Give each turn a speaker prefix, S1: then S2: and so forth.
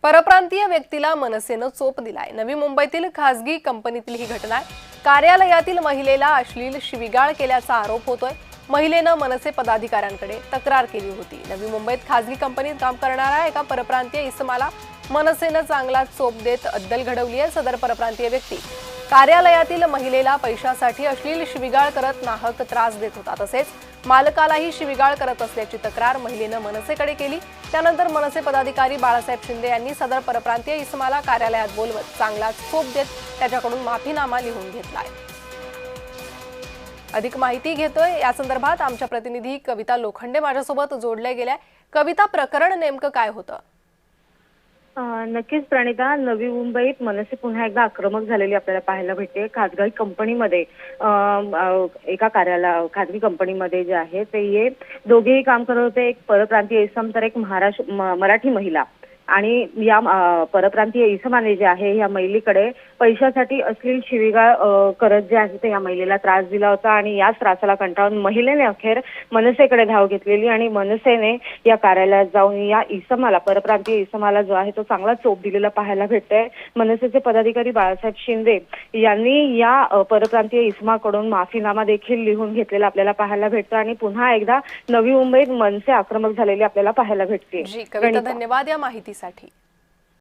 S1: परप्रांतीय व्यक्तीला मनसेनं चोप दिलाय। नवी मुंबईतील खासगी कंपनीतील ही घटना आहे। कार्यालयातील महिलेला अश्लील शिवीगाळ केल्याचा आरोप होतोय। महिलेनं मनसे पदाधिकाऱ्यांकडे तक्रार केली होती। नवी मुंबईत खासगी कंपनीत काम करणाऱ्या एका परप्रांतीय इसमाला मनसेनं चांगला चोप देत अद्दल घडवली आहे। सदर परप्रांतीय व्यक्ती कार्यालयातील महिलेला पैशासाठी अश्लील शिवीगाळ करत नाहक त्रास देत होता। तसेच मालकालाही शिवीगाळ करत असल्याची तक्रार महिलेनं मनसेकडे केली। त्यानंतर मनसे पदाधिकारी बाळासाहेब शिंदे यांनी सदर परप्रांतीय इसमाला कार्यालयात बोलवत चांगला चोप देत त्याच्याकडून माफीनामा लिहून घेतलाय। अधिक माहिती घेतोय या संदर्भात आमच्या प्रतिनिधी कविता लोखंडे माझ्यासोबत जोडल्या गेल्या। कविता, प्रकरण नेमकं काय होतं?
S2: नक्कीच प्रणिता, नवी मुंबईत मनसे पुन्हा एकदा आक्रमक झालेली आपल्याला पाहायला भेटते। खासगी कंपनीमध्ये एका खासगी कंपनीमध्ये जे आहे ते दोघेही काम करत होते। एक परप्रांतीय इसम तर एक मराठी महिला। आणि या परप्रांतीय इसमाने जे आहे या महिलेकडे पैशासाठी अश्लील शिवीगाळ करत जे आहे ते या महिलेला त्रास दिला होता। आणि याच त्रासाला कंटाळून महिलेने अखेर मनसेकडे धाव घेतलेली आणि मनसेने या कार्यालयात जाऊन या इसमाला, परप्रांतीय इसमाला जो आहे तो चांगला चोप दिलेला पाहायला भेटतोय। मनसेचे पदाधिकारी बाळासाहेब शिंदे यांनी या परप्रांतीय इसमाकडून माफीनामा देखील लिहून घेतलेला आपल्याला पाहायला भेटतो। आणि पुन्हा एकदा नवी मुंबईत मनसे आक्रमक झालेली आपल्याला पाहायला भेटते।
S1: कविता, धन्यवाद या माहितीसाठी।